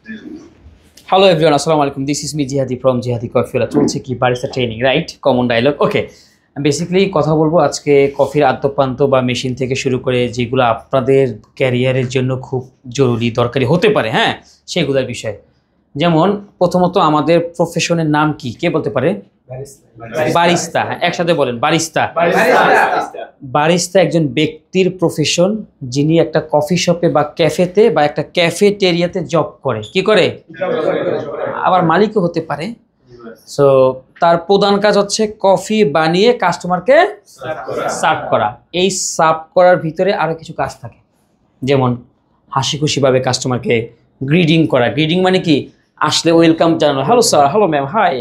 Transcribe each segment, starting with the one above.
Hello everyone, assalamu alaikum. This is me Jihadi from Jihadi Coffee. চলছে কি barista training, right? Common dialogue. Okay, basically কথা বলবো আজকে কফির আদ্যপ্রান্ত বা মেশিন থেকে শুরু করে যেগুলো আপনাদের ক্যারিয়ারের জন্য খুব জরুরি দরকারি হতে পারে, হ্যাঁ, সেগুলোর বিষয়। যেমন প্রথমত আমাদের প্রফেশনের নাম কি, কে বলতে পারে? বারিস্তা। হ্যাঁ, একসাথে বলেন, বারিস্তা। বারিস্তা একজন ব্যক্তির প্রফেশন যিনি একটা কফি শপে বা ক্যাফেতে বা একটা ক্যাফেটেরিয়াতে জব করে। কি করে? আবার মালিকও হতে পারে। সো তার প্রধান কাজ হচ্ছে কফি বানিয়ে কাস্টমারকে সার্ভ করা। এই সার্ভ করার ভিতরে আরও কিছু কাজ থাকে, যেমন হাসি খুশিভাবে কাস্টমারকে গ্রিডিং করা। গ্রিডিং মানে কি? আসলে ওয়েলকাম জানানো, hello sir, hello ma'am, hi,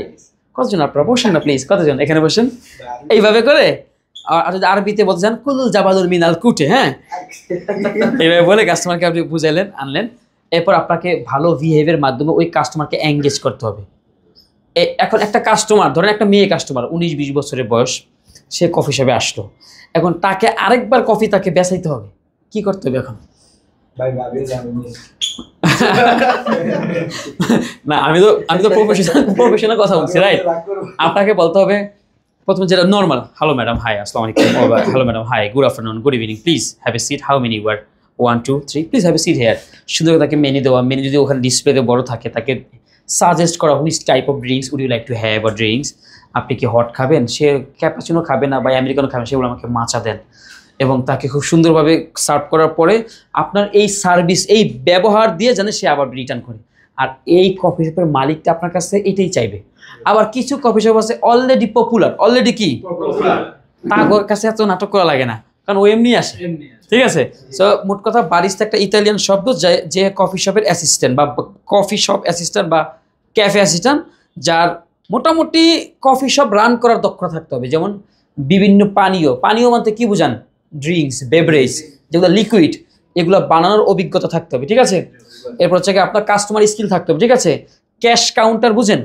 কতজন আপনারা, বসেন না প্লিজ, কতজন এখানে বসেন, এইভাবে করে। আর যদি আরবিতে বলতে চান কুল জাবাদুল মিনাল কুটে, হ্যাঁ, এইভাবে বলে কাস্টমারকে আপনি বুঝাইলেন, আনলেন। এরপর আপনাকে ভালো বিহেভিয়ারের মাধ্যমে ওই কাস্টমারকে এঙ্গেজ করতে হবে। এখন একটা কাস্টমার, ধরেন একটা মেয়ে কাস্টমার 19-20 বছরের বয়স, সে কফি শপে আসলো। এখন তাকে আরেকবার কফি তাকে বেচাইতে হবে, কি করতে হবে এখন? না, আমি তো প্রফেশনাল কথা বলছি, রাইট? আপনাকে বলতে হবে প্রথমে যেটা নর্মাল, হ্যালো ম্যাডাম, হাই, আসসালামু আলাইকুম, hello madam, hi, good afternoon, good evening, please have a seat, how many you are, 1 2 3, please have a seat here. সুন্দর করে তাকে মেনু দেওয়া, মেনু যদি ওখানে ডিসপ্লেতে বড় থাকে তাকে সাজেস্ট করা, which type of drinks would you like to have আর ড্রিঙ্কস। আপনি কি হট খাবেন? সে ক্যাপাচিনো খাবে না বা আমেরিকানো খাবেন, সেগুলো আমাকে মাচা দেন। এবং তাকে খুব সুন্দরভাবে সার্ভ করার পরে আপনার এই সার্ভিস, এই ব্যবহার দিয়ে যেন সে আবার রিটার্ন করে। আর এই কফি শপের মালিকটা আপনার কাছে এটাই চাইবে। আবার কিছু কফি শপ আছে অলরেডি পপুলার, অলরেডি কি তার কাছে এত নাটক করা লাগে না, কারণ ও এমনি আসে, ঠিক আছে? সো মোট কথা, বারিস্তা একটা ইতালিয়ান শব্দ যে কফি শপের অ্যাসিস্ট্যান্ট বা কফি শপ অ্যাসিস্ট্যান্ট বা ক্যাফে অ্যাসিস্ট্যান্ট, যার মোটামুটি কফি শপ রান করার দক্ষতা থাকতে হবে। যেমন বিভিন্ন পানীয় বলতে কি বুঝান? ড্রিঙ্কস, বেভারেজ, যেগুলো লিকুইড, এগুলো বানানোর অভিজ্ঞতা থাকতে হবে, ঠিক আছে? এরপর হচ্ছে আপনার কাস্টমার স্কিল থাকতে হবে, ঠিক আছে? ক্যাশ কাউন্টার বুঝেন?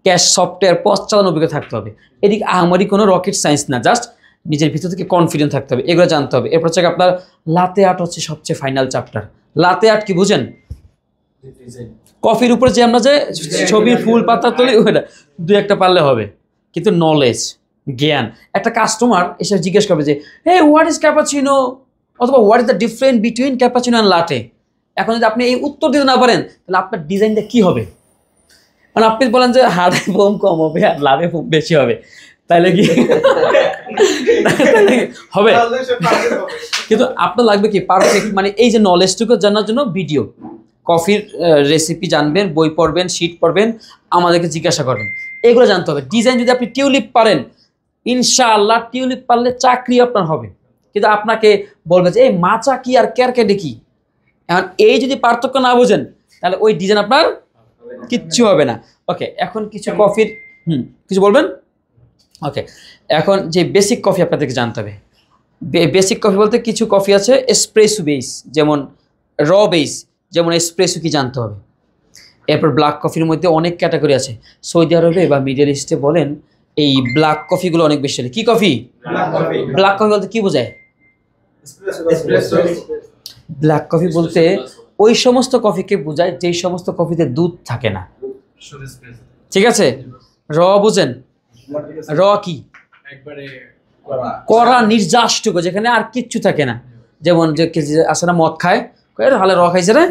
ক্যাশ সফটওয়্যার পথ চালানোর অভিজ্ঞতা থাকতে হবে। এদিকে আমারই কোনো রকেট সায়েন্স না, জাস্ট নিজের ভিতর থেকে কনফিডেন্ট থাকতে হবে, এগুলো জানতে হবে। এরপর হচ্ছে আপনার লাতে আর্ট হচ্ছে সবচেয়ে ফাইনাল চ্যাপ্টার। লাতে আর্ট কি বুঝেন? কফির উপরে যে আমরা যে ছবির ফুল পাতা তুলি, ওইটা দু একটা পারলে হবে, কিন্তু নলেজ, জ্ঞান। একটা কাস্টমার এসে জিজ্ঞেস করবে যে, হে হোয়াট ইজ ক্যাপাচিনো, অথবা what is the difference between cappuccino and latte. এখন যদি আপনি এই উত্তর দিতে না পারেন, তাহলে আপনার ডিজাইনটা কি হবে? মানে আপনি বলেন যে হারে ফোম কম হবে আর লাভে ফোম বেশি হবে, তাইলে কি হবে? কিন্তু আপনার লাগবে কি পারফেক্ট, মানে এই যে নলেজটুকু জানার জন্য ভিডিও, কফির রেসিপি জানবেন, বই পড়বেন, শিট পড়বেন, আমাদেরকে জিজ্ঞাসা করবেন, এগুলো জানতে হবে। ডিজাইন যদি আপনি টিউলিপ পারেন, ইনশাআল্লাহ টিউলিপ পারলে চাকরি আপনার হবে। কিন্তু আপনাকে বলবে যে এই মাচা কি আর ক্যারকেটে কি, এখন এই যদি পার্থক্য না বোঝেন, তাহলে ওই ডিজাইন আপনার কিচ্ছু হবে না। ওকে, এখন কিছু কফির কিছু বলবেন? ওকে, এখন যে বেসিক কফি আপনাদেরকে জানতে হবে। বেসিক কফি বলতে কিছু কফি আছে এসপ্রেসো বেস, যেমন র বেস, যেমন এসপ্রেসো কি জানতে হবে। এরপর ব্ল্যাক কফির মধ্যে অনেক ক্যাটাগরি আছে। সৌদি আরবে বা মিডল ইস্টে বলেন এই ব্ল্যাক কফিগুলো অনেক বেশি চলে। কি কফি? ব্ল্যাক কফি বলতে কি বোঝায়? ব্ল্যাক কফি বলতে ওই সমস্ত কফিকে বোঝায় যেই সমস্ত কফিতে দুধ থাকে না, ঠিক আছে? র বুঝেন? র কি? কড়া নির্যাসটুকু, যেখানে আর কিচ্ছু থাকে না। যেমন যে আসে না মদ খায়, হালে র খাইছে রে,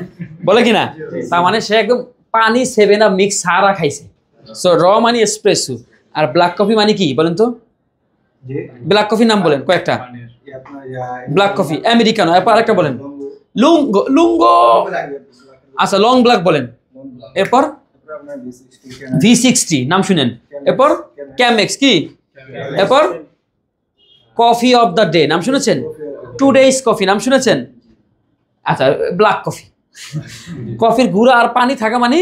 বলে কিনা, তার মানে সে একদম পানি 7 মিক্স সারা খাইছে। সো র মানে এসপ্রেসো। আর ব্ল্যাক কফি মানে কি বলেন তো? ব্ল্যাক কফির নাম বলেন কয়েকটা। ব্ল্যাক কফি, আমেরিকানো, এরপর আরেকটা বলেন, লুঙ্গো, আচ্ছা লং ব্ল্যাক বলেন। এরপর V60 নাম শুনেন। এরপর ক্যামেক্স কি? এরপর কফি অফ দ্য ডে নাম শুনেছেন? টুডেইস কফি নাম শুনেছেন? আচ্ছা, ব্ল্যাক কফি, কফির গুঁড়া আর পানি থাকা মানে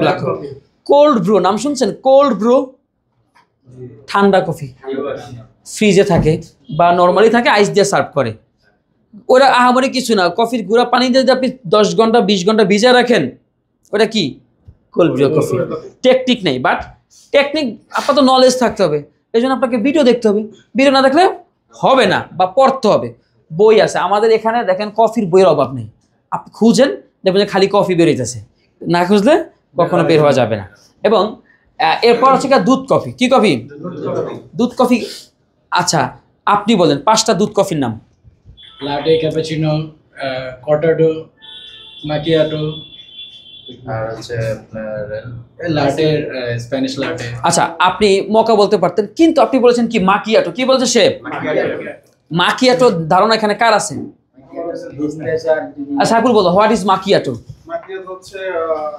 ব্ল্যাক কফি। কোল্ড ব্রু নাম শুনছেন? কোল্ড ব্রু ঠান্ডা কফি, ফ্রিজে থাকে বা নর্মালি থাকে, আইস দিয়ে সার্ভ করে। ওরা আহামরি কিছু না, কফির গুঁড়া পানি দিয়ে যদি আপনি 10 ঘন্টা 20 ঘন্টা ভিজে রাখেন, ওটা কি? Cold Bru coffee. টেকনিক নেই, বাট টেকনিক আপাতত নলেজ থাকতে হবে। এই জন্য আপনাকে ভিডিও দেখতে হবে, ভিডিও না দেখলে হবে না, বা পড়তে হবে। বই আছে আমাদের এখানে, দেখেন কফির বইয়ের অভাব নেই। আপনি খুঁজেন, দেখবেন যে খালি কফি বের হইতেছে, না খুঁজলে কখনো বের হওয়া যাবে না। এবং এরপর হচ্ছে দুধ কফি। কি কফি? দুধ কফি। আচ্ছা আপনি বলেন 5টা দুধ কফির নাম। লাটে, ক্যাপাচিনো, কর্টাডো, মাকিয়াটো, আর হচ্ছে লাটে, স্প্যানিশ লাটে। আচ্ছা আপনি মকা বলতে পারতেন, কিন্তু আপনি বলেছেন কি মাকিয়াটো। কি বলছে সে? মাকিয়াটো। ধারণা এখানে কার আছে? আচ্ছা আপনি বলো, হোয়াট ইজ মাকিয়াটো? মাকিয়াটো হচ্ছে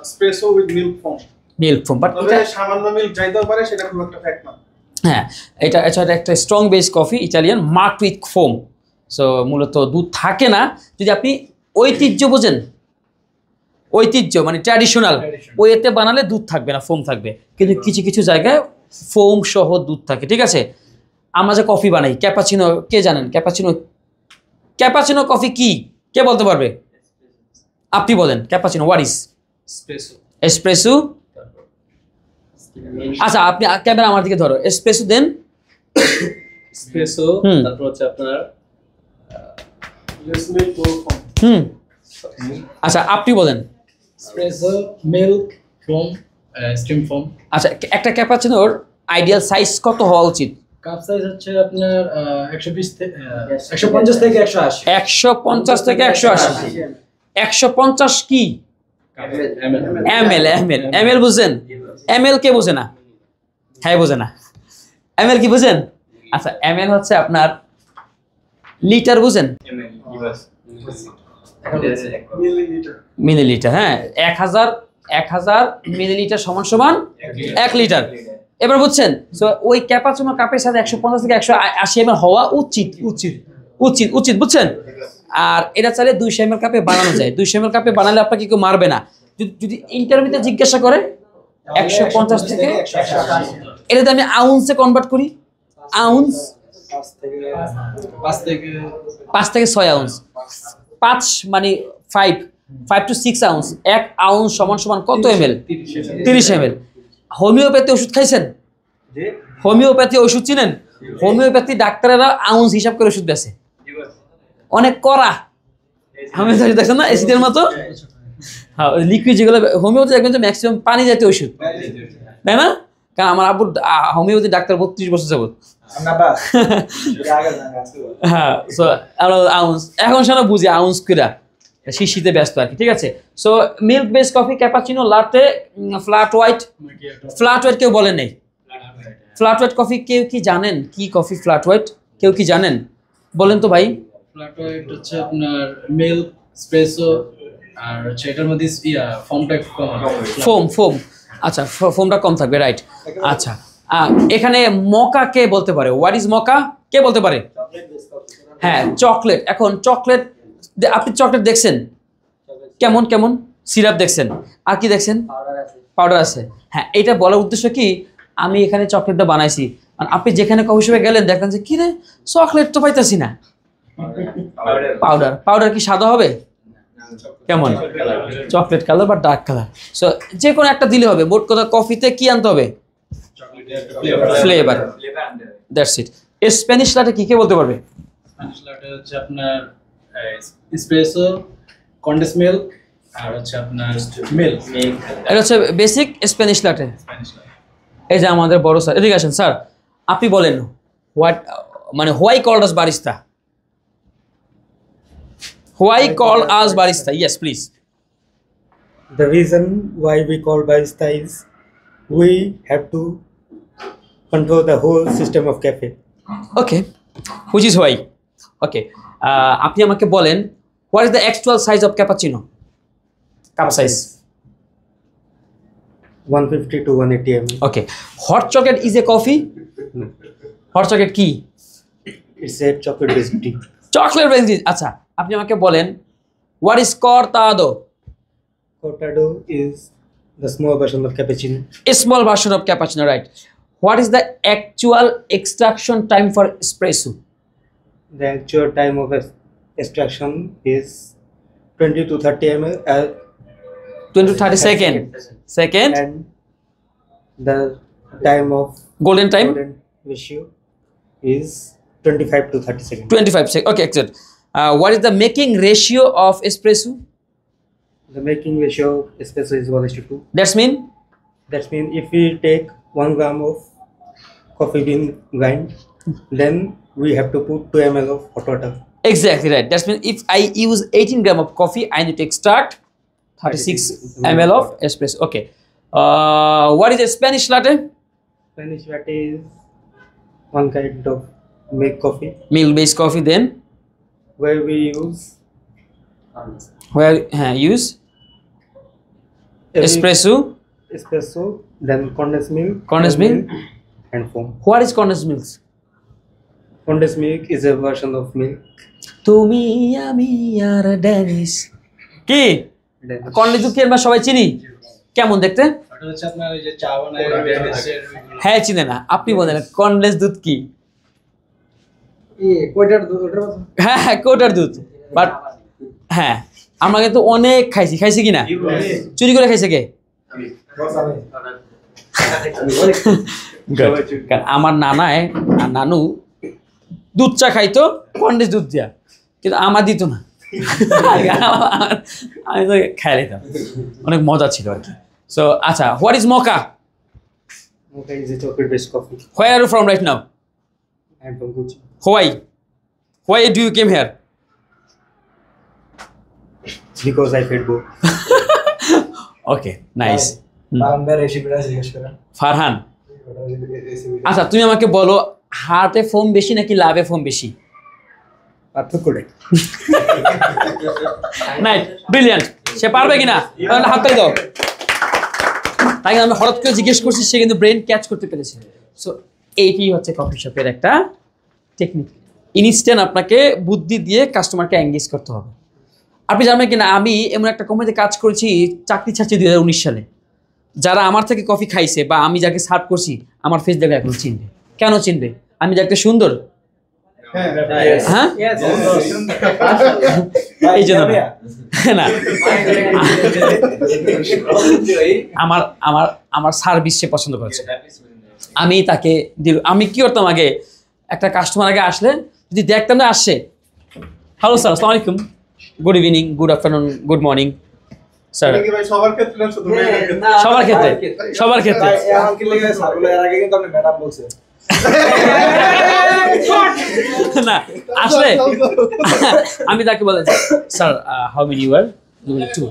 espresso with milk foam. Milk foam, but তবে সামান্য মিল্ক চাইতেও পারে, সেটা খুব একটা ফ্যাক্ট না। হ্যাঁ, এটা একটা strong base coffee, Italian, marked with foam. So মূলত দুধ থাকে না। যদি আপনি ঐতিহ্য বোঝেন, ঐতিহ্য মানে ট্র্যাডিশনাল, ওইতে বানালে দুধ থাকবে না, ফোম থাকবে। কিন্তু কিছু কিছু জায়গায় ফোম সহ দুধ থাকে, ঠিক আছে? আমরা যে কফি বানাই ক্যাপাচিনো, কে জানেন ক্যাপাচিনো কফি কি? কে বলতে পারবে? আপনি বলেন ক্যাপাচিনো হোয়াট ইজ? এসপ্রেসো। আচ্ছা আপনি ক্যামেরা আমার দিকে ধরো। এসপ্রেসো দেন এসপ্রেসো, তারপর হচ্ছে আপনার লেস মিল্ক ফোম। আচ্ছা আপনি বলেন। Espresso, milk foam, steam foam. আচ্ছা একটা ক্যাপাচিনোর আইডিয়াল সাইজ কত হওয়া উচিত? কাপ সাইজ হচ্ছে আপনার 120 থেকে 150 থেকে 180। 150 থেকে 180। 150 কি? এমএল বুঝেন? এমএল কে বোঝে না? হ্যাঁ বোঝে না। এমএল কি বুঝেন? আচ্ছা এমএল হচ্ছে আপনার লিটার, বুঝেন? মিলিলিটার। হ্যাঁ, 1000 মিলিলিটার সমান 1 লিটার। এবার বুঝছেন? সো ওই ক্যাপাচিনো কাপের সাথে 150 থেকে 180 ml হওয়া উচিত, বুঝছেন? আর এটা চাইলে 200 ml কাপে বানানো যায়। 200 ml কাপে বানালে আপনাকে কেউ মারবে না। যদি ইন্টারভিউতে জিজ্ঞাসা করে 150 থেকে 180, এটাতে আমি আউন্সে কনভার্ট করি। আউন্স 5 থেকে 6 আউন্স। 5 মানে 5 to 6 আউন্স। 1 আউন্স সমান কত ml? 30 ml। হোমিওপ্যাথি ওষুধ খাইছেন? হোমিওপ্যাথি ওষুধ চিনেন? হোমিওপ্যাথি ডাক্তারেরা আউন্স হিসাব করে ওষুধ বেচে, অনেক কড়া। হোমিওপ্যাথি দেখছেন না, এসিডের মতো। হ্যাঁ, লিকুইড যেগুলো হোমিওপ্যাথি দেখবেন যে ম্যাক্সিমাম পানি জাতীয় ওষুধ, তাই না? কারণ আমার আব্বুর হোমিওপ্যাথি ডাক্তার 32 বছর যাবত। হ্যাঁ, সো আমরা আউন্স এখন সেটা বুঝি আউন্স কিরা শিশিতে ব্যস্ত আর কি, ঠিক আছে? So milk base coffee, cappuccino, latte, flat white. কেউ বলেন নাই। ফ্ল্যাট হোয়াইট কফি কেউ কি জানেন? কি কফি ফ্ল্যাট হোয়াইট? কেউ কি জানেন? বলেন তো ভাই। ফ্ল্যাট হোয়াইট হচ্ছে আপনার মিল্ক, এসপ্রেসো, আর হচ্ছে এটার মধ্যে ফোমটা কম। ফোম। আচ্ছা ফোমটা কম থাকবে, রাইট। আচ্ছা এখানে মকা কে বলতে পারে? What is মকা? কে বলতে পারে? হ্যাঁ, চকলেট। এখন চকলেট, আপনি চকলেট দেখছেন কেমন সিরাপ দেখছেন, আর কি দেখছেন? পাউডার আছে। হ্যাঁ, এটা বলার উদ্দেশ্য কি, আমি এখানে চকলেটটা বানাইছি। মানে আপনি যেখানে কফি শপে গেলেন দেখলেন যে কি রে চকলেট তো পাইতাছি না, পাউডার কি সাদা হবে? কেমন? চকলেট কালার বা ডার্ক কালার। সো যে কোনো একটা দিলে হবে। মোট কথা কফিতে কি আনতে হবে? ফ্লেভার। That's it. স্প্যানিশ লাটে কি কে বলতে পারবে? স্প্যানিশ লাটে হচ্ছে আপনার এসপ্রেসো, কন্ডেন্স মিল্ক, আর হচ্ছে আপনার মিল্ক। এটা হচ্ছে বেসিক স্প্যানিশ লাটে। এই যে আমাদের বড় স্যার, এদিকে আসেন স্যার। আপনি বলেন why called us barista? Why call us barista? Yes, please. The reason why we call barista is we have to control the whole system of cafe. Okay, which is why. Okay, আপনি আমাকে বলেন what is the actual size of cappuccino? Cup size? 150 to 180 ml. Okay, hot chocolate is a coffee? No. Hot chocolate কি? It's a chocolate based tea. Chocolate based। আচ্ছা আপনি আমাকে বলেন what is cortado? Cortado is the small version of cappuccino. A small version of cappuccino, right? What is the actual extraction time for espresso? The actual time of extraction is 20 to 30 ml. 20 to 30 second. And the time of Golden time? golden ratio is 25 to 30 seconds. 25 seconds. Okay, excellent. What is the making ratio of espresso? The making ratio of espresso is 1:2. That's mean That means if we take 1 gram of coffee bean grind, then we have to put 2 ml of hot water. exactly right. That's mean if I use 18 gram of coffee, I need to extract 36 ml of espresso. Okay. What is a Spanish latte? Spanish latte is one kind of milk coffee Milk-based coffee. Then where we use use every- espresso, then condensed milk, Condensed milk? and foam. What is condensed milk? Condensed milk is a version of milk. তুমি আমি আর Danish কি Then condense দুধ কি আমরা সবাই চিনি কেমন দেখতে ওটা হচ্ছে আপনার ওই যে চা বানায় ড্যানিশের হ্যাঁ চিনে না আপনি বলেন কন্ডেন্স দুধ কি কয়টার ওটার কথা হ্যাঁ কোটার দুধ বাট হ্যাঁ আমরা কিন্তু অনেক খাইছি কিনা চুরি করে খাইছে কে কারণ আমার নানায় আর নানু দুধ চা খাইতো কন্ডেন্স দুধ দিয়া কিন্তু আমার দিত না আমি তো খাই নিতাম অনেক মজা ছিল আর কি সো আচ্ছা what is mocha mocha is a chocolate based coffee. Where are you from right now I am from Kochi. Why do you came here? Because I fed both. Okay, nice. আমরা রেসিপিটা জিজ্ঞেস করেন ফারহান আচ্ছা তুমি আমাকে বলো হার্টে ফোম বেশি নাকি লাভে ফোম বেশি পার্থক্যটা কি? নাইট ব্রিলিয়ান্ট সে পারবে কিনা তাহলে হাত তালি দাও তাকে আমি হঠাৎ করে জিজ্ঞেস করছি সে কিন্তু ব্রেন ক্যাচ করতে পেরেছে সো এইটি হচ্ছে কফি শপের একটা টেকনিক ইনস্ট্যান্ট আপনাকে বুদ্ধি দিয়ে কাস্টমারকে এঙ্গেজ করতে হবে আপনি জানবেন কিনা আমি এমন একটা কোম্পানিতে কাজ করেছি চাকরি ছাড়ছি 2019 সালে যারা আমার থেকে কফি খাইছে বা আমি যাকে সার্ভ করছি আমার ফেস দেখে এখন চিনবে কেন চিনবে আমি যাকে সুন্দর হ্যাঁ এই জন্য না আমার আমার আমার সার্ভিস সে পছন্দ করেছে আমি তাকে আমি কি করতাম আগে একটা কাস্টমার আগে আসলে যদি দেখতাম না আসছে হ্যালো স্যার আসসালামু আলাইকুম good evening good afternoon good morning sir এটা কি ভাই সবার ক্ষেত্রে না শুধু মেয়েদের ক্ষেত্রে? সবার ক্ষেত্রে এমনকি লেগে সার্কুল এর আগে কিন্তু আপনি ম্যাডাম বলছেন না আসলে আমি তাকে বলে sir how many you are two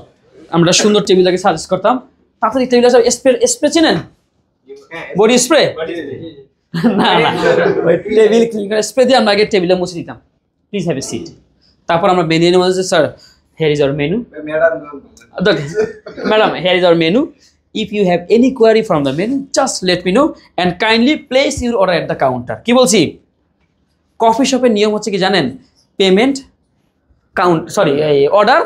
আমরা সুন্দর টেবিলটাকে সাজেস্ট করতাম তাড়াতাড়ি টেবিলটা স্প্রে চিনেন বডি স্প্রে না না ওই টেবিল ক্লিন করে স্প্রে দিয়ে আমরা আগে টেবিলে মুছে দিতাম প্লিজ হ্যাভ এ সিট তারপর আমরা মেনু নিয়ে বলছি sir here is our menu madam here is our menu if you have any query from the menu just let me know and kindly place your order at the counter কি বলছি coffee শপের নিয়ম হচ্ছে কি জানেন payment order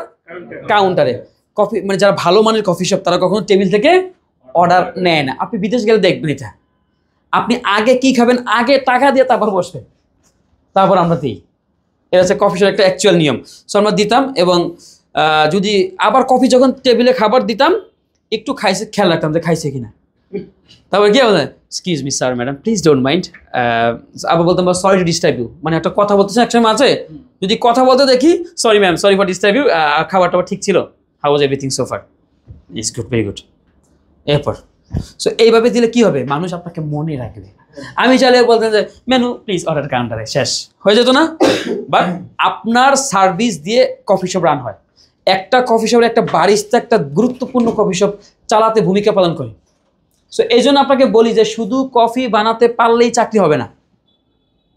কাউন্টারে coffee মানে যারা ভালো মানের কফি শপ তারা কখনো টেবিল থেকে অর্ডার নেয় না আপনি বিদেশ গেলে দেখবেন এটা আপনি আগে কি খাবেন আগে টাকা দিয়ে তারপর বসবেন তারপর আমরা দিই এটা হচ্ছে কফি শপের একটা অ্যাকচুয়াল নিয়ম সো আমরা দিতাম এবং যদি আবার কফি যখন টেবিলে খাবার দিতাম একটু খাইছে খেয়াল রাখতাম যে খাইছে কিনা তারপর কি বলেন excuse me sir madam please don't mind আবার বলতাম সরি টু ডিস্টার্ব ইউ মানে একটা কথা বলতেছে একসময় আছে যদি কথা বলতে দেখি sorry ma'am sorry for disturb you খাবারটা ঠিক ছিল how was everything so far it's good very good এরপর সো এইভাবে দিলে কি হবে মানুষ আপনাকে মনে রাখবে আমি চাইলে বলতেন যে মেনু প্লিজ অর্ডার কাউন্টারে শেষ হয়ে যেত না বাট আপনার সার্ভিস দিয়ে কফি শপ রান হয় একটা কফি শপের একটা বারিস্তা একটা গুরুত্বপূর্ণ কফি শপ চালাতে ভূমিকা পালন করে সো এই জন্য আপনাকে বলি যে শুধু কফি বানাতে পারলেই চাকরি হবে না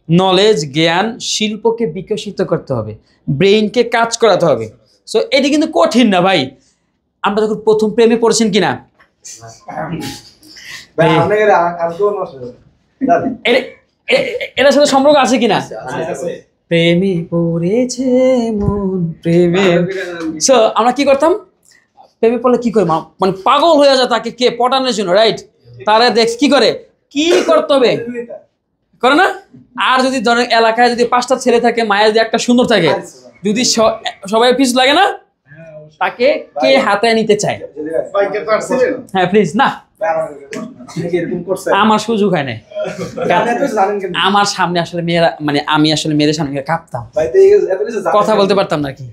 নলেজ জ্ঞান শিল্পকে বিকশিত করতে হবে ব্রেইনকে কাজ করাতে হবে সো এটি কিন্তু কঠিন না ভাই আমরা যখন প্রথম প্রেমে পড়েছেন কিনা এটার সাথে সম্পর্ক আছে কিনা প্রেমে পড়েছে মন প্রেমে সো আমরা কি করতাম প্রেমে পড়লে কি করি মানে পাগল হয়ে যায় তাকে কে পটানোর জন্য রাইট তারা দেখ কি করে কি করতে হবে করে না আর যদি ধরেন এলাকায় যদি 5টা ছেলে থাকে মায়ের যদি একটা সুন্দর থাকে যদি সবাই পিছ লাগে না তাকে কে হাতে নিতে চায় বাইকের পার্সেল হ্যাঁ প্লিজ না আমার সুযোগ হয় নাই। আমার সামনে আসলে মেয়েরা, মানে আমি আসলে মেয়েদের সামনে কাঁপতাম, কথা বলতে পারতাম না কি।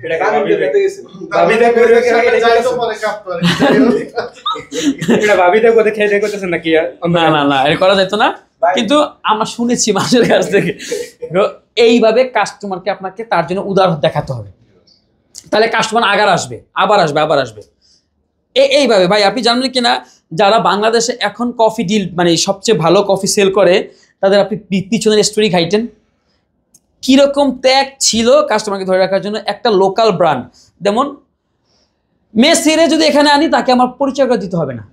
না না না, এটা করা যেত না, কিন্তু আমরা শুনেছি মানুষের কাছ থেকে। এইভাবে কাস্টমারকে আপনাকে তার জন্য উদাহরণ দেখাতে হবে, তাহলে কাস্টমার আবার আসবে, আবার আসবে, আবার আসবে। এইভাবে ভাই, আপনি জানেন কিনা যারা বাংলাদেশে এখন কফি ডিল, মানে সবচেয়ে ভালো কফি সেল করে, তাদের আপনি পিছনের স্টোরি ঘাইটেন, কিরকম ত্যাগ ছিল কাস্টমারকে ধরে রাখার জন্য। একটা লোকাল ব্র্যান্ড, যেমন মেসিরে যদি এখানে আনি, তাকে আমার পরিচয় করে দিতে হবে না,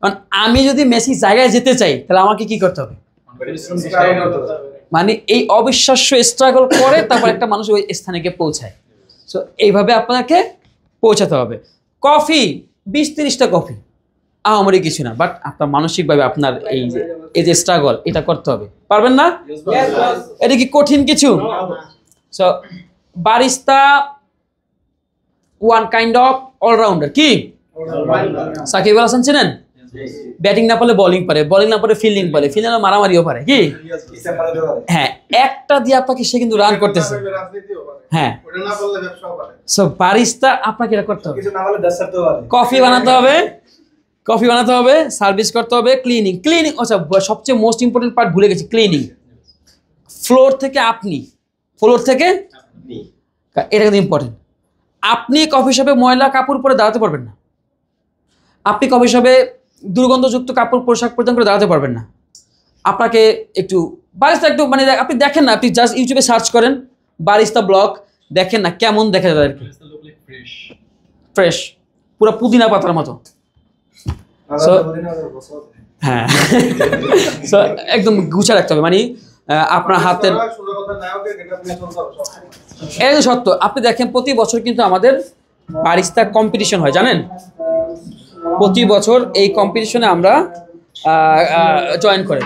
কারণ আমি যদি মেসি জায়গায় যেতে চাই, তাহলে আমাকে কি করতে হবে, মানে এই অবিশ্বাস্য স্ট্রাগল করে তারপর একটা মানুষ ওই স্থানে গিয়ে পৌঁছায়। সো এইভাবে আপনাকে পৌঁছাতে হবে। কফি 20-30টা কফি আমারই কিছু না, বাট আপনার মানসিকভাবে আপনার এই যে স্ট্রাগল, এটা করতে হবে। পারবেন না? এটা কি কঠিন কিছু? So barista one kind of allrounder. কি সাকিব আল হাসান চেনেন? ব্যাটিং না পারলে বোলিং পারে, বোলিং না পারে ফিল্ডিং পারে, ফিল্ডিং মারামারিও পারে। কি হ্যাঁ, একটা দিয়ে আপনাকে সে কিন্তু রান করতেছে। হ্যাঁ, সো বারিস্তা আপনাকে এটা করতে হবে, কফি বানাতে হবে, কফি বানাতে হবে, সার্ভিস করতে হবে, ক্লিনিং। ক্লিনিং, আচ্ছা সবচেয়ে মোস্ট ইম্পর্টেন্ট পার্ট ভুলে গেছি, ক্লিনিং। ফ্লোর থেকে আপনি, ফ্লোর থেকে এটা কিন্তু ইম্পর্টেন্ট। আপনি কফি শপে ময়লা কাপড় পরে দাঁড়াতে পারবেন না, আপনি কফি শপে দুর্গন্ধযুক্ত কাপড় পোশাক পরিধান করে দাঁড়াতে পারবেন না। আপনাকে একটু বারিস্তা একটু, মানে আপনি দেখেন না, আপনি জাস্ট ইউটিউবে সার্চ করেন বারিস্তা ব্লগ, দেখেন না কেমন দেখা যায় আর কি, ফ্রেশ, পুরো পুদিনা পাতার মতো। হ্যাঁ, সো একদম গুছা রাখতে হবে, মানে আপনার হাতের, এটা সত্য। আপনি দেখেন প্রতি বছর কিন্তু আমাদের বারিস্তা কম্পিটিশন হয়, জানেন? প্রতি বছর এই কম্পিটিশনে আমরা জয়েন করে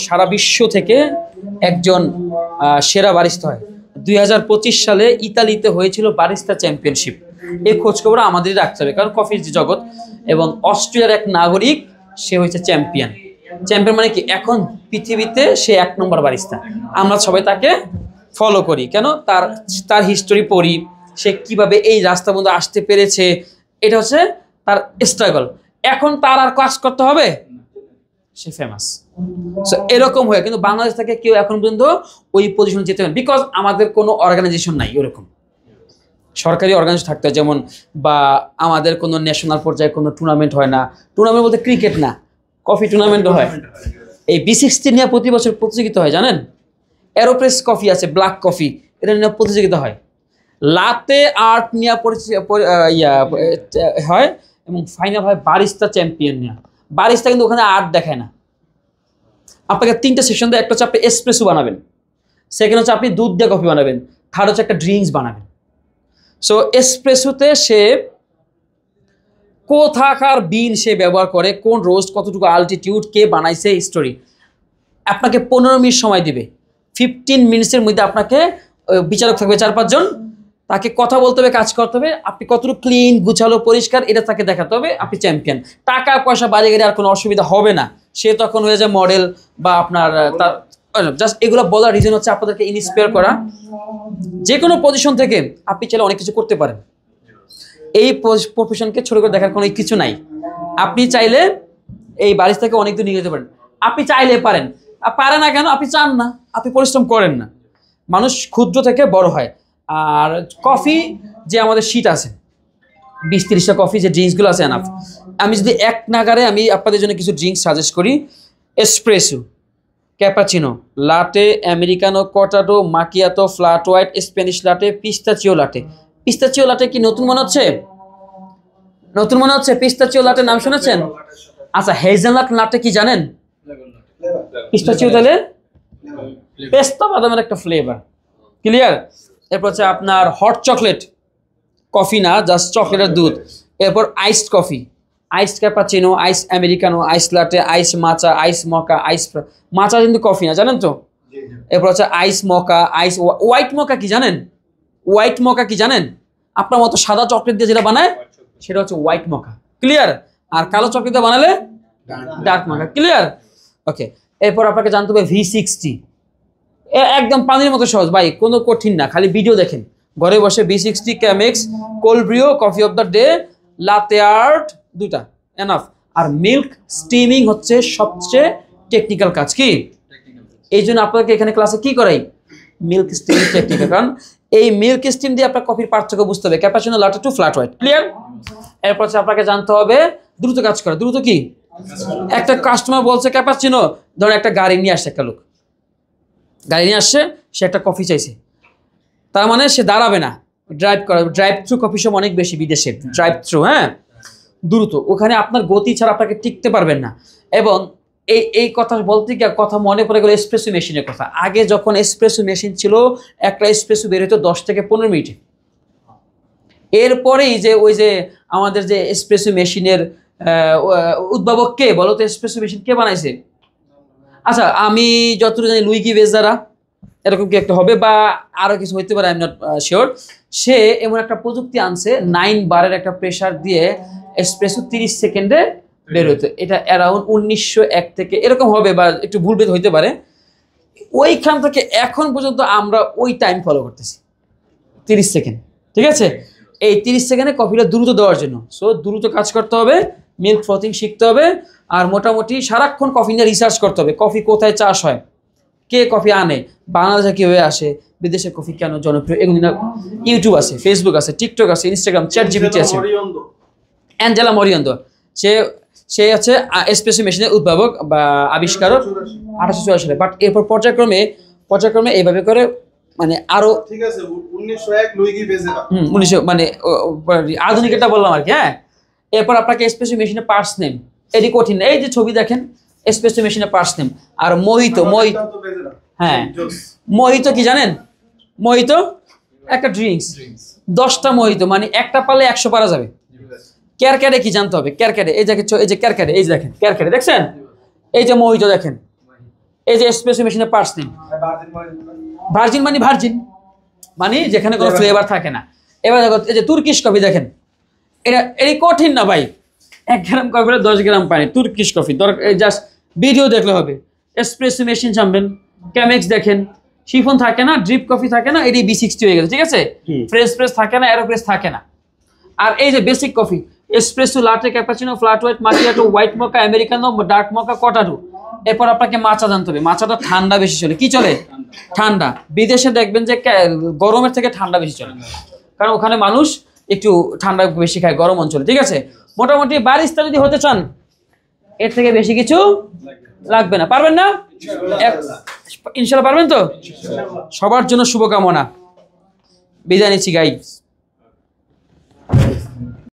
সারা বিশ্ব থেকে একজন সেরা বারিস্তা হয়। 2025 সালে ইতালিতে হয়েছিল বারিস্তা চ্যাম্পিয়নশিপ। এই খোঁজখবর আমাদেরই রাখতে হবে, কারণ কফির যে জগৎ, এবং অস্ট্রিয়ার এক নাগরিক, সে হয়েছে চ্যাম্পিয়ন। চ্যাম্পিয়ন মানে কি, এখন পৃথিবীতে সে 1 নম্বর বারিস্তা। আমরা সবাই তাকে ফলো করি, কেন? তার হিস্টোরি পড়ি, সে কিভাবে এই রাস্তা পর্যন্ত আসতে পেরেছে, এটা হচ্ছে তার স্ট্রাগল। এখন তার আর কাজ করতে হবে, সে ফেমাস। সো এরকম হয়ে কিন্তু বাংলাদেশ থেকে কেউ এখন পর্যন্ত ওই পজিশনে যেতে পারে, বিকজ আমাদের কোনো অর্গানাইজেশন নাই ওরকম। সরকারি অর্গানাইজেশন থাকতে হয়, যেমন বা আমাদের কোনো ন্যাশনাল পর্যায়ে কোনো টুর্নামেন্ট হয় না। টুর্নামেন্ট বলতে ক্রিকেট না, কফি টুর্নামেন্টও হয়। এই B60 নিয়ে প্রতি বছর প্রতিযোগিতা হয়, জানেন? এরোপ্রেস কফি আছে, ব্ল্যাক কফি, এটা নিয়ে প্রতিযোগিতা হয়। লাতে আর্ট নিয়ে হয়, এবং ফাইনাল হয় বারিস্তা চ্যাম্পিয়ন নিয়ে। বারিস্তা কিন্তু ওখানে আর্ট দেখায় না, আপনাকে 3টে সেকশন দেয়। একটা হচ্ছে আপনি এসপ্রেসো বানাবেন, সেকেন্ড হচ্ছে আপনি দুধ দিয়ে কফি বানাবেন, থার্ড হচ্ছে একটা ড্রিঙ্কস বানাবেন। সো এসপ্রেসোতে সে কোথাকার বিন সে ব্যবহার করে, কোন রোস্ট, কতটুকু আলটিটিউড, কে বানাইছে, হিস্টোরি। আপনাকে 15 মিনিট সময় দিবে। 15 মিনিটসের মধ্যে আপনাকে বিচারক থাকবে 4-5 জন, তাকে কথা বলতে হবে, কাজ করতে হবে। আপনি কতটুকু ক্লিন, গুছালো, পরিষ্কার, এটা তাকে দেখাতে হবে, আপনি চ্যাম্পিয়ন। টাকা পয়সা বাড়ি গেলে আর কোনো অসুবিধা হবে না, সে তখন হয়ে যায় মডেল বা আপনার তার। জাস্ট এগুলো বলার রিজন হচ্ছে আপনাদেরকে ইন্সপায়ার করা। যে কোনো পজিশন থেকে আপনি চাইলে অনেক কিছু করতে পারেন। এই প্রফেশনকে ছোট করে দেখার কোনো কিছু নাই। আপনি চাইলে এই বারিস্তাকে অনেক দূর নিয়ে যেতে পারেন, আপনি চাইলে পারেন। পারে না কেন? আপনি চান না, আপনি পরিশ্রম করেন না। মানুষ ক্ষুদ্র থেকে বড় হয়। আর কফি যে আমাদের শীট আছে 20-30টা কফি, যে ড্রিঙ্কসগুলো আছে এনাফ। আমি যদি এক নাগারে আমি আপনাদের জন্য কিছু ড্রিঙ্কস সাজেস্ট করি: espresso, cappuccino, latte, americano, cortado, macchiato, flat white, Spanish latte, pistachio latte. Pistachio latte কি নতুন মনে হচ্ছে? নতুন মনে হচ্ছে? পিস্তাচিও লাটে নাম শুনেছেন? আচ্ছা, হেজেলনাট লাটে কি জানেন? পিস্তাচিও তাহলে পেস্তা বাদামের একটা ফ্লেভার। ক্লিয়ার? এরপর হচ্ছে আপনার হট চকলেট কফি, না জাস্ট চকলেটের দুধ। এরপর আইসড কফি, আইস ক্যাপাচিনো, আইস আমেরিকানো, আইস লাটে, আইস মাচা, আইস মকা, আইস মাচা কিন্তু কফি না, জানেন তো? এরপর হচ্ছে আইস মকা, আইস হোয়াইট মকা কি জানেন? হোয়াইট মকা কি জানেন? আপনার মতো সাদা চকলেট দিয়ে যেটা বানায় সেটা হচ্ছে হোয়াইট মকা। ক্লিয়ার? আর কালো চকলেট দিয়ে বানালে ডার্ক মাকা, ক্লিয়ার? ওকে, এরপর আপনাকে জানতে হবে V60, একদম পানির মতো সহজ ভাই, কোনো কঠিন না, খালি ভিডিও দেখেন ঘরে বসে। V60 Chemex cold brew coffee of the day, লাতে art, দুটা এনাফ। আর মিল্ক স্টিমিং হচ্ছে সবচেয়ে টেকনিক্যাল কাজ, কি এই জন্য আপনাকে এখানে ক্লাসে কি করাই, মিল্ক স্টিমিং টেকনিক্যাল, কারণ এই মিল্ক স্টিম দিয়ে আপনার কফির পার্থক্য বুঝতে হবে, cappuccino latte to flat white, clear? এরপর হচ্ছে আপনাকে জানতে হবে দ্রুত কাজ করা। দ্রুত কি, একটা কাস্টমার বলছে ক্যাপাচিনো, ধরো একটা গাড়ি নিয়ে আসছে, একটা লোক গাড়ি নিয়ে আসছে, সে একটা কফি চাইছে, তার মানে সে দাঁড়াবে না, ড্রাইভ থ্রু কফি শপ অনেক বেশি বিদেশে, ড্রাইভ থ্রু, হ্যাঁ দ্রুত, ওখানে আপনার গতি ছাড়া আপনাকে টিকতে পারবেন না। এবং এই কথা বলতে গিয়ে কথা মনে পড়ে গেল এসপ্রেসো মেশিনের কথা। আগে যখন এসপ্রেসো মেশিন ছিল, একটা এসপ্রেসো বের হতো 10 থেকে 15 মিনিটে। এরপরেই যে ওই যে আমাদের যে এসপ্রেসো মেশিনের উদ্ভাবক কে বলো তো, এসপ্রেসো মেশিন কে বানাইছে? আচ্ছা, আমি যতটুকু জানি লুইগি বেজারা এরকম কি একটা হবে, বা আরো কিছু হইতে পারে, আই এম নট শিওর। সে এমন একটা প্রযুক্তি আনছে, 9 বারের একটা প্রেসার দিয়ে এসপ্রেসো 30 সেকেন্ডে বের হতো। এটা অ্যারাউন্ড 1901 থেকে এরকম হবে, বা একটু ভুলভেদ হইতে পারে। ওইখান থেকে এখন পর্যন্ত আমরা ওই টাইম ফলো করতেছি, 30 সেকেন্ড, ঠিক আছে? এই 30 সেকেন্ডে কফিটা দ্রুত দেওয়ার জন্য। সো দ্রুত কাজ করতে হবে, মিল্ক ফ্রথিং শিখতে হবে, আর মোটামুটি সারাক্ষণ কফি নিয়ে রিসার্চ করতে হবে। কফি কোথায় চাষ হয়, কে কফি আনে, বাংলাদেশে কীভাবে আসে, বিদেশের কফি কেন জনপ্রিয়, এগুলি না। ইউটিউব আছে, ফেসবুক আছে, টিকটক আছে, ইনস্টাগ্রাম, ChatGPT আছে। অ্যাঞ্জেলা মরিয়ন্দো, সে হচ্ছে এসপ্রেসো মেশিনের উদ্ভাবক বা আবিষ্কারক 1884 সালে। বাট এরপর পর্যায়ক্রমে এইভাবে করে মানে আরো, ঠিক আছে 1901 লুইগি বেজেরা, 1900 মানে আধুনিক এটা বললাম আর কি, হ্যাঁ। এরপর আপনাকে এসপ্রেসো মেশিনের পার্টস নেম, এটি কঠিন না, এই যে ছবি দেখেন এসপ্রেসো মেশিনের পার্টস নেম। আর মোহিতো, হ্যাঁ মোহিতো কি জানেন? মোহিতো একটা ড্রিঙ্কস, 10টা মোহিতো, মানে একটা পারলে 100 পারা যাবে। ক্যারক্যারে কি জানতে হবে, ক্যারক্যারে, এই দেখেন, এই যে ক্যারক্যারে, এই যে দেখেন ক্যারক্যারে, দেখছেন? এই যে মোহিতো দেখেন, এই যে এসপ্রেসো মেশিনের পার্টস নেম। ভার্জিন মানে যেখানে কোনো ফ্লেভার থাকে না। এবার দেখো, এই যে তুর্কিশ কফি দেখেন, এটা এই কঠিন না ভাই, 1 গ্রাম কফিতে 10 গ্রাম পানি। তুর্কিশ কফি দরকার, জাস্ট ভিডিও দেখলে হবে। এসপ্রেসো মেশিন জানবেন, ক্যামেক্স দেখেন, শিফন থাকে না, ড্রিপ কফি থাকে না, এটি V60 হয়ে গেছে, ঠিক আছে? ফ্রেশ থাকে না, এরোপ্রেস থাকে না। আর এই যে basic coffee, espresso, latte, cappuccino, flat white, macchiato, white mocha, americano, dark mocha, কটারু। এরপর আপনাকে মাচা জানতে হবে, মাচাটা ঠান্ডা বেশি চলে, কি চলে? ঠান্ডা। বিদেশে দেখবেন যে গরমের থেকে ঠান্ডা বেশি চলে, কারণ ওখানে মানুষ একটু ঠান্ডা বেশি খায় গরম অঞ্চলে, ঠিক আছে? মোটামুটি বারিস্তা যদি হতে চান, এর থেকে বেশি কিছু লাগবে না। পারবেন না? ইনশাল্লাহ পারবেন তো? সবার জন্য শুভকামনা। বিদায় নিচ্ছি গাইস।